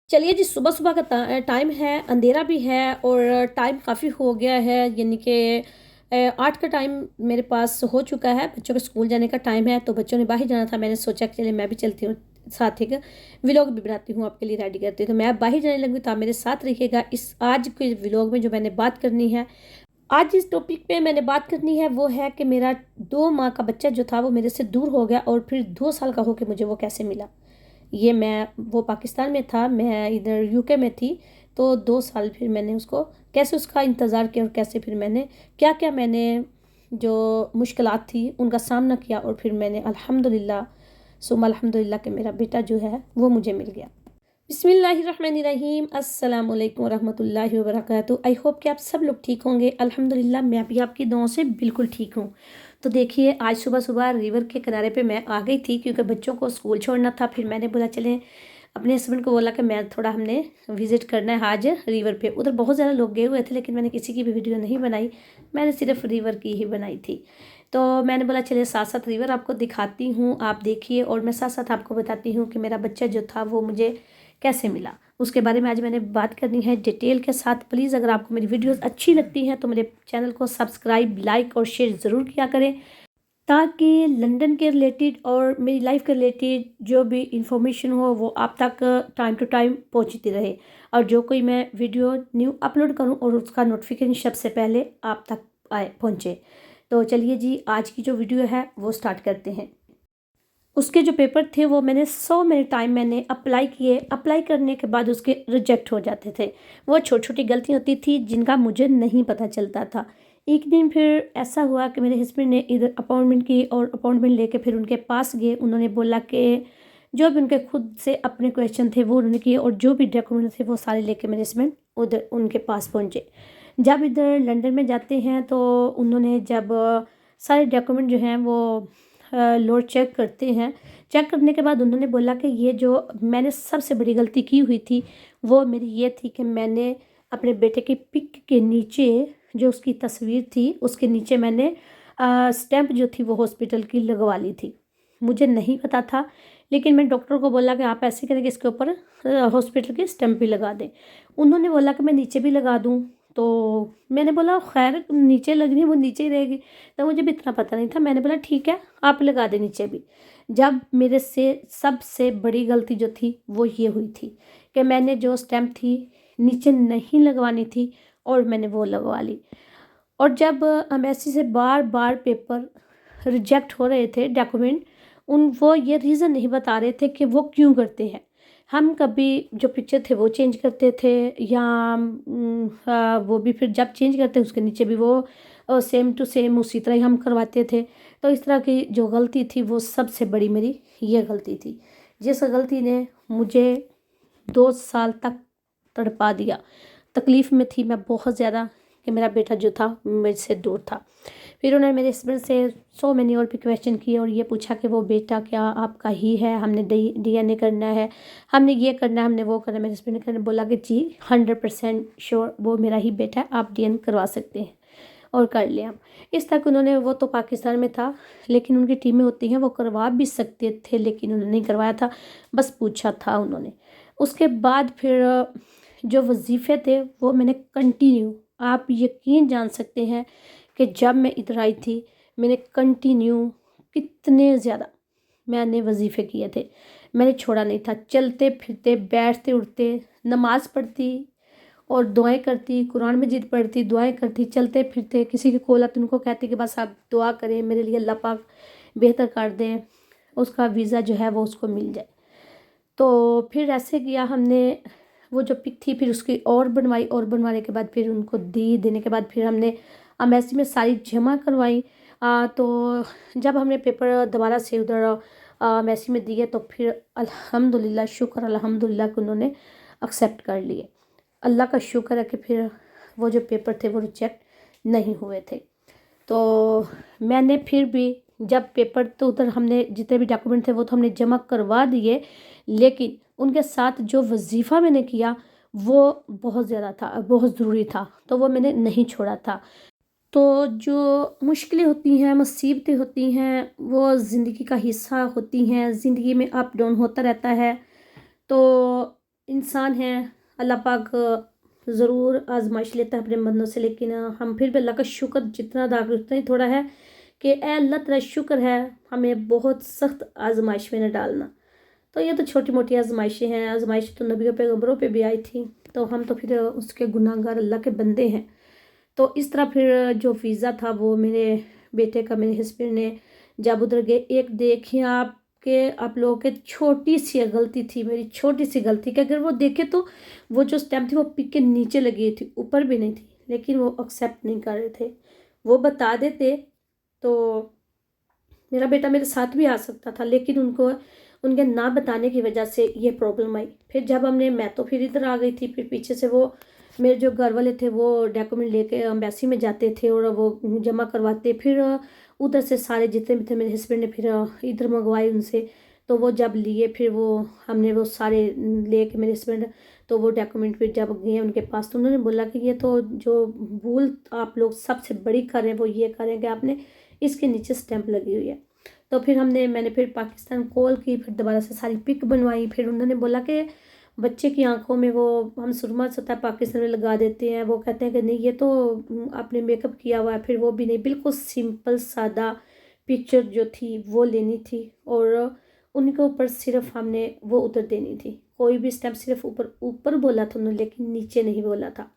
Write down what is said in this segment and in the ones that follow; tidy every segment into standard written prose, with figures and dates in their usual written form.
चलिए जी, सुबह-सुबह का टाइम है, अंधेरा भी है और टाइम काफ़ी हो गया है, यानी कि 8 का टाइम मेरे पास हो चुका है। बच्चों के स्कूल जाने का टाइम है, तो बच्चों ने बाहर जाना था। मैंने सोचा कि चलिए मैं भी चलती हूँ, साथ एक व्लॉग भी बनाती हूँ, आपके लिए रेडी करती हूँ। तो मैं अब बाहर जाने लगी, तो आप मेरे साथ रहिएगा इस आज के व्लॉग में जो मैंने बात करनी है। आज जिस टॉपिक पे मैंने बात करनी है, वो है कि मेरा 2 माह का बच्चा जो था, वो मेरे से दूर हो गया और फिर 2 साल का हो के मुझे वो कैसे मिला। ये मैं वो पाकिस्तान में था, मैं इधर यूके में थी। तो 2 साल फिर मैंने उसको कैसे उसका इंतज़ार किया और कैसे फिर मैंने क्या-क्या मैंने जो मुश्किलात थी उनका सामना किया और फिर मैंने अल्हम्दुलिल्लाह सुम्मा अल्हम्दुलिल्लाह कि मेरा बेटा जो है वो मुझे मिल गया। बिस्मिल्लाहिर्रहमानिर्रहीम, अस्सलाम वालेकुम रहमतुल्लाहि व बरकातहू। आई होप कि आप सब लोग ठीक होंगे। अल्हम्दुलिल्लाह मैं भी आपकी दुआओं से बिल्कुल ठीक हूँ। तो देखिए, आज सुबह-सुबह रिवर के किनारे पे मैं आ गई थी क्योंकि बच्चों को स्कूल छोड़ना था। फिर मैंने बोला चलें, अपने हस्बैंड को बोला कि मैं थोड़ा हमने विज़िट करना है आज रिवर पे। उधर बहुत ज़्यादा लोग गए हुए थे, लेकिन मैंने किसी की भी वीडियो नहीं बनाई, मैंने सिर्फ रिवर की ही बनाई थी। तो मैंने बोला चलिए साथ-साथ रिवर आपको दिखाती हूँ, आप देखिए और मैं साथ-साथ आपको बताती हूँ कि मेरा बच्चा जो था वो मुझे कैसे मिला। उसके बारे में आज मैंने बात करनी है डिटेल के साथ। प्लीज़ अगर आपको मेरी वीडियोज़ अच्छी लगती हैं तो मेरे चैनल को सब्सक्राइब, लाइक और शेयर ज़रूर किया करें, ताकि लंदन के रिलेटेड और मेरी लाइफ के रिलेटेड जो भी इंफॉर्मेशन हो वो आप तक टाइम टू टाइम पहुंचती रहे, और जो कोई मैं वीडियो न्यू अपलोड करूं और उसका नोटिफिकेशन सबसे पहले आप तक आए पहुंचे। तो चलिए जी, आज की जो वीडियो है वो स्टार्ट करते हैं। उसके जो पेपर थे वो मैंने सौ मेनी टाइम मैंने अप्लाई किए, अप्लाई करने के बाद उसके रिजेक्ट हो जाते थे। वो छोटी छोटी गलतियाँ होती थी जिनका मुझे नहीं पता चलता था। एक दिन फिर ऐसा हुआ कि मेरे हस्बैंड ने इधर अपॉइंटमेंट की और अपॉइंटमेंट लेके फिर उनके पास गए। उन्होंने बोला कि जो भी उनके खुद से अपने क्वेश्चन थे वो उन्होंने किए और जो भी डॉक्यूमेंट थे वो सारे लेके मेरे हस्बैंड उधर उनके पास पहुँचे। जब इधर लंदन में जाते हैं तो उन्होंने जब सारे डॉक्यूमेंट जो हैं वो लोड चेक करते हैं। चेक करने के बाद उन्होंने बोला कि ये जो मैंने सबसे बड़ी गलती की हुई थी वो मेरी ये थी कि मैंने अपने बेटे की पिक के नीचे जो उसकी तस्वीर थी उसके नीचे मैंने स्टैंप जो थी वो हॉस्पिटल की लगवा ली थी। मुझे नहीं पता था, लेकिन मैं डॉक्टर को बोला कि आप ऐसे करें कि इसके ऊपर हॉस्पिटल की स्टैंप भी लगा दें। उन्होंने बोला कि मैं नीचे भी लगा दूं, तो मैंने बोला खैर नीचे लगनी वो नीचे ही रहेगी। तो मुझे भी इतना पता नहीं था, मैंने बोला ठीक है आप लगा दें नीचे भी। जब मेरे से सबसे बड़ी गलती जो थी वो ये हुई थी कि मैंने जो स्टैम्प थी नीचे नहीं लगवानी थी और मैंने वो लगवा ली। और जब एम्बेसी से बार बार पेपर रिजेक्ट हो रहे थे डॉक्यूमेंट, उन वो ये रीज़न नहीं बता रहे थे कि वो क्यों करते हैं। हम कभी जो पिक्चर थे वो चेंज करते थे या वो भी फिर जब चेंज करते उसके नीचे भी वो सेम टू सेम उसी तरह ही हम करवाते थे। तो इस तरह की जो गलती थी वो सबसे बड़ी मेरी ये गलती थी, जिस गलती ने मुझे 2 साल तक तड़पा दिया। तकलीफ़ में थी मैं बहुत ज़्यादा कि मेरा बेटा जो था मेरे से दूर था। फिर उन्होंने मेरे हस्बैंड से सो मैनी और भी क्वेश्चन किए और ये पूछा कि वो बेटा क्या आपका ही है, हमने डीएनए करना है, हमने ये करना है, हमने वो करना है। मेरे हस्बैंड ने बोला कि जी 100% श्योर वो मेरा ही बेटा है, आप डीएनए करवा सकते हैं और कर लिया। इस तक उन्होंने, वो तो पाकिस्तान में था लेकिन उनकी टीमें होती हैं वो करवा भी सकते थे, लेकिन उन्होंने नहीं करवाया था, बस पूछा था उन्होंने। उसके बाद फिर जो वजीफ़े थे वो मैंने कंटिन्यू, आप यकीन जान सकते हैं कि जब मैं इधर आई थी मैंने कंटिन्यू कितने ज़्यादा मैंने वजीफ़े किए थे। मैंने छोड़ा नहीं था, चलते फिरते बैठते उठते नमाज़ पढ़ती और दुआएं करती, कुरान मजीद पढ़ती, दुआएं करती, चलते फिरते किसी के कॉल आते उनको कहती कि बस आप दुआ करें मेरे लिए, अल्लाह पाक बेहतर कर दें, उसका वीज़ा जो है वो उसको मिल जाए। तो फिर ऐसे किया हमने। वो जो पिक थी फिर उसकी और बनवाई और बनवाने के बाद फिर उनको देने के बाद फिर हमने एम्बेसी में सारी जमा करवाई। तो जब हमने पेपर दोबारा से उधर एम्बेसी में दिए तो फिर अल्हम्दुलिल्लाह, शुक्र अल्हम्दुलिल्लाह कि उन्होंने एक्सेप्ट कर लिए। अल्लाह का शुक्र है कि फिर वो जो पेपर थे वो रिजेक्ट नहीं हुए थे। तो मैंने फिर भी जब पेपर, तो उधर हमने जितने भी डॉक्यूमेंट थे वो तो हमने जमा करवा दिए, लेकिन उनके साथ जो वजीफ़ा मैंने किया वो बहुत ज़्यादा था, बहुत ज़रूरी था, तो वो मैंने नहीं छोड़ा था। तो जो मुश्किलें होती हैं, मुसीबतें होती हैं, वो ज़िंदगी का हिस्सा होती हैं, ज़िंदगी में अप डाउन होता रहता है। तो इंसान हैं, अल्लाह पाक ज़रूर आजमाइश लेता है अपने बंदों से, लेकिन हम फिर भी अल्लाह का शुक्र जितना अदा करें उतना ही थोड़ा है कि ए अल्लाह तेरा शुक्र है हमें बहुत सख्त आजमाइश में न डालना। तो ये तो छोटी मोटी आजमाइशें हैं, आजमाइश तो नबियों पैगंबरों पे भी आई थी, तो हम तो फिर उसके गुनाहगार अल्लाह के बंदे हैं। तो इस तरह फिर जो वीज़ा था वो मेरे बेटे का मेरे हस्बैंड ने जब उधर गए, एक देखिए आप लोगों के छोटी सी गलती थी, मेरी छोटी सी गलती कि अगर वो देखे तो वो जो स्टैम्प थी वो पिक के नीचे लगी थी, ऊपर भी नहीं थी, लेकिन वो एक्सेप्ट नहीं कर रहे थे। वो बता देते तो मेरा बेटा मेरे साथ भी आ सकता था, लेकिन उनको उनके ना बताने की वजह से ये प्रॉब्लम आई। फिर जब मैं तो फिर इधर आ गई थी, फिर पीछे से वो मेरे जो घर वाले थे वो डॉक्यूमेंट लेके एम्बेसी में जाते थे और वो जमा करवाते, फिर उधर से सारे जितने भी थे मेरे हस्बैंड ने फिर इधर मंगवाए उनसे। तो वो जब लिए फिर वो हमने वो सारे ले के मेरे हस्बैंड, तो वो डॉक्यूमेंट फिर जब गए उनके पास तो उन्होंने बोला कि ये तो जो भूल आप लोग सबसे बड़ी करें वो ये करें कि आपने इसके नीचे स्टैंप लगी हुई है। तो फिर मैंने फिर पाकिस्तान कॉल की, फिर दोबारा से सारी पिक बनवाई। फिर उन्होंने बोला कि बच्चे की आंखों में वो हम सुरमा सतह पाकिस्तान में लगा देते हैं, वो कहते हैं कि नहीं ये तो आपने मेकअप किया हुआ है। फिर वो भी नहीं, बिल्कुल सिंपल सादा पिक्चर जो थी वो लेनी थी और उनके ऊपर सिर्फ हमने वो उतर देनी थी। कोई भी स्टेप सिर्फ ऊपर ऊपर बोला था उन्होंने, लेकिन नीचे नहीं बोला था।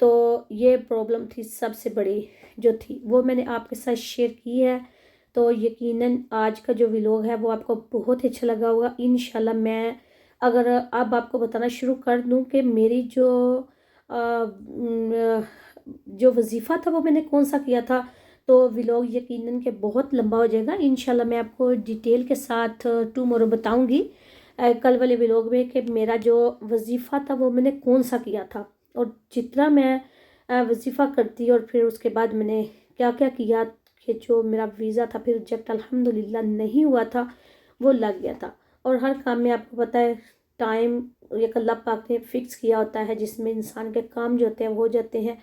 तो ये प्रॉब्लम थी सबसे बड़ी जो थी, वो मैंने आपके साथ शेयर की है। तो यकीनन आज का जो व्लॉग है वो आपको बहुत ही अच्छा लगा होगा इंशाल्लाह। मैं अगर अब आपको बताना शुरू कर दूं कि मेरी जो वजीफ़ा था वो मैंने कौन सा किया था, तो व्लॉग यकीनन के बहुत लंबा हो जाएगा। इंशाल्लाह मैं आपको डिटेल के साथ टुमारो बताऊंगी कल वाले व्लॉग में कि मेरा जो वजीफ़ा था वो मैंने कौन सा किया था और जितना मैं वजीफ़ा करती और फिर उसके बाद मैंने क्या क्या किया कि जो मेरा वीज़ा था फिर रिजेक्ट अल्हम्दुलिल्लाह नहीं हुआ था, वो लग गया था। और हर काम में आपको पता है टाइम एक अल्लाह पाक ने फ़िक्स किया होता है जिसमें इंसान के काम जो होते हैं वो हो जाते हैं।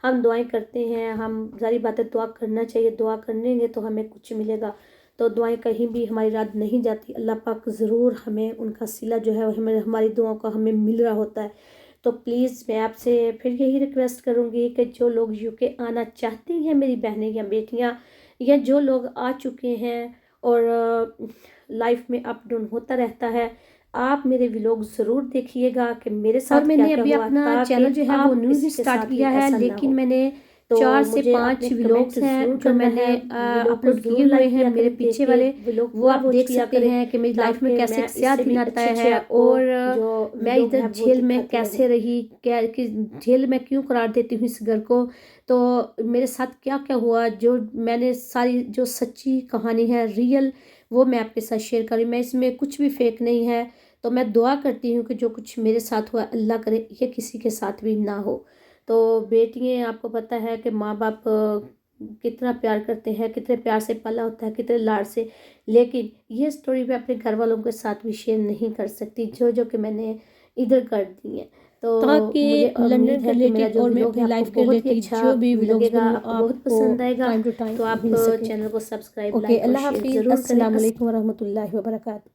हम दुआएं करते हैं, हम सारी बातें दुआ करना चाहिए, दुआ करेंगे तो हमें कुछ मिलेगा। तो दुआएं कहीं भी हमारी रात नहीं जाती, अल्लाह पाक ज़रूर हमें उनका सिला जो है हमें हमारी दुआओं का हमें मिल रहा होता है। तो प्लीज़ मैं आपसे फिर यही रिक्वेस्ट करूँगी कि जो लोग यूके आना चाहती हैं, मेरी बहनें या बेटियाँ, या जो लोग आ चुके हैं और लाइफ में अप डाउन होता रहता है, आप मेरे व्लॉग ज़रूर देखिएगा कि मेरे साथ और मैंने क्या अभी क्या हुआ, अपना चैनल जो है वो न्यू ही स्टार्ट किया है, लेकिन मैंने 4 से 5 व्लॉग्स हैं जो मैंने अपलोड किए हुए हैं मेरे पीछे वाले, वो आप देख सकते हैं कि मेरी लाइफ में कैसे क्या दिन आता है और मैं इधर जेल में कैसे रही, क्या कि जेल में क्यों करार देती हूँ इस घर को, तो मेरे साथ क्या क्या हुआ, जो मैंने सारी जो सच्ची कहानी है रियल वो मैं आपके साथ शेयर करी। मैं इसमें कुछ भी फेक नहीं है। तो मैं दुआ करती हूँ कि जो कुछ मेरे साथ हुआ अल्लाह करे ये किसी के साथ भी ना हो। तो बेटियाँ, आपको पता है कि माँ बाप कितना प्यार करते हैं, कितने प्यार से पाला होता है, कितने लाड से, लेकिन ये स्टोरी मैं अपने घर वालों के साथ भी शेयर नहीं कर सकती जो कि मैंने इधर कर दी है। तो ताकि लंदन के रिलेटेड और मैं अपनी लाइफ के रिलेटेड जो भी व्लॉग्स बनाऊं आपको बहुत पसंद आएगा। टाइम टू टाइम तो आप मिल सके। चैनल को सब्सक्राइब, ओके, लाइक और अल्लाह शेयर हाफिज़, जरूर करें। अस्सलाम वालेकुम वरहमतुल्लाहि वबरकातुहू।